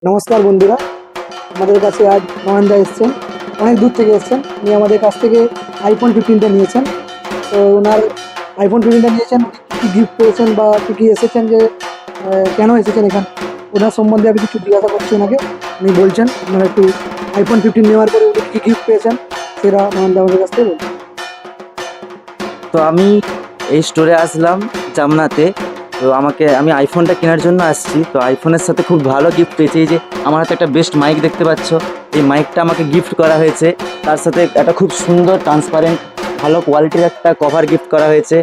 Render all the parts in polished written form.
নমস্কার বন্ধুরা, আমাদের কাছে আজ নয়নদা এসছেন, অনেক দূর থেকে এসছেন। উনি আমাদের কাছ থেকে আইফোন 15টা নিয়েছেন। তো ওনার আইফোন 15টা নিয়েছেন, কী কী গিফট পেয়েছেন বা কী কী এসেছেন, যে কেন এসেছেন এখানে, ওনার সম্বন্ধে আমি কিছু জিজ্ঞাসা করছি ওনাকে। উনি বলছেন ওনারা একটু আইফোন 15 নেওয়ার পরে উনি কী গিফট পেয়েছেন সেটা নয়নদা আমাদের কাছ থেকে বলুন। তো আমি এই স্টোরে আসলাম জামনাতে। তো আমি আইফোনটা কেনার জন্য আসছি। তো আইফোনের সাথে খুব ভালো গিফট পেয়েছি। এই যে আমার হাতে একটা বেস্ট মাইক দেখতে পাচ্ছ, এই মাইকটা আমাকে গিফট করা হয়েছে। তার সাথে একটা খুব সুন্দর ট্রান্সপারেন্ট ভালো কোয়ালিটির একটা কভার গিফট করা হয়েছে।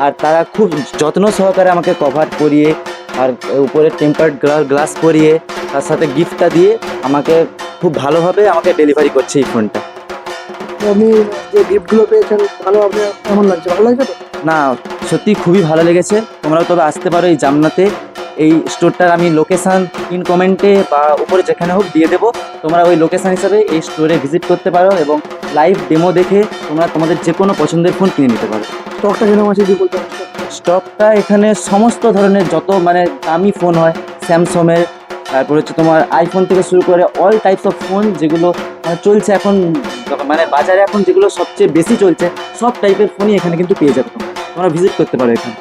আর তারা খুব যত্ন সহকারে আমাকে কভার করিয়ে আর উপরে টেম্পার্ড গ্লাস পরিয়ে তার সাথে গিফটটা দিয়ে আমাকে খুব ভালোভাবে আমাকে ডেলিভারি করছে এই ফোনটা। তো আপনি যে গিফটগুলো পেয়েছেন, ভালো, আপনার কেমন লাগছে? ভালো লাগছে তো? না, সত্যি খুবই ভালো লেগেছে। তোমরাও তবে আসতে পারো এই জামনাতে। এই স্টোরটার আমি লোকেশান পিন কমেন্টে বা উপরে যেখানে হোক দিয়ে দেবো। তোমরা ওই লোকেশান হিসাবে এই স্টোরে ভিজিট করতে পারো এবং লাইভ ডেমো দেখে তোমরা তোমাদের যে কোনো পছন্দের ফোন কিনে নিতে পারো। স্টকটা কিরকম আছে যদি বলতে পারেন? স্টকটা এখানে সমস্ত ধরনের যত দামি ফোন হয়, স্যামসংয়ের, তারপর হচ্ছে তোমার আইফোন থেকে শুরু করে অল টাইপস অফ ফোন যেগুলো চলছে এখন, বাজারে এখন যেগুলো সবচেয়ে বেশি চলছে, সব টাইপের ফোনই এখানে কিন্তু পেয়ে যাবে। তোমরা ভিজিট করতে পারো এখানে।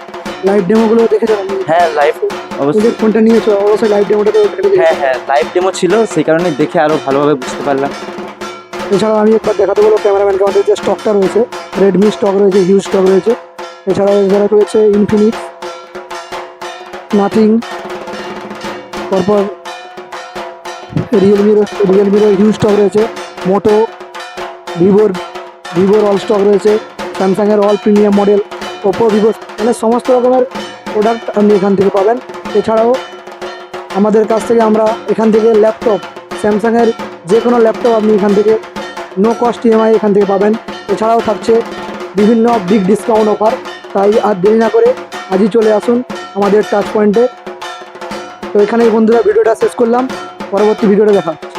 লাইভ ডেমোগুলো দেখে যাবেন? হ্যাঁ, লাইভ ওই যে অবশ্যই। ফোনটা নিয়েছো, অবশ্যই লাইভ ডেমোটা তো দেখে। হ্যাঁ হ্যাঁ, লাইভ ডেমো ছিল, সেই কারণে দেখে আরও ভালোভাবে বুঝতে পারলাম। এছাড়াও আমি একবার দেখাতে বলবো ক্যামেরাম্যানকে, আমাদের যে স্টকটা রয়েছে, রেডমি স্টক রয়েছে, হিউজ স্টক রয়েছে। এছাড়া রয়েছে ইনফিনিক্স, নাথিং, তারপর রিয়েলমিরও হিউজ স্টক রয়েছে, মোটো, ভিভোর ভিভোর অল স্টক রয়েছে, স্যামসাংয়ের all premium model, Oppo, Vivo, মানে সমস্ত রকমের প্রোডাক্ট আপনি এখান থেকে পাবেন। এছাড়াও আমাদের কাছ থেকে আমরা এখান থেকে ল্যাপটপ, স্যামসাংয়ের যে কোনো ল্যাপটপ আপনি এখান থেকে নো কস্ট ইএমআই এখান থেকে পাবেন। এছাড়াও থাকছে বিভিন্ন বিগ ডিসকাউন্ট অফার। তাই আর দেরি না করে আজই চলে আসুন আমাদের টাচ পয়েন্টে। তো এখানেই বন্ধুরা ভিডিওটা শেষ করলাম, পরবর্তী ভিডিওটা দেখা হচ্ছে।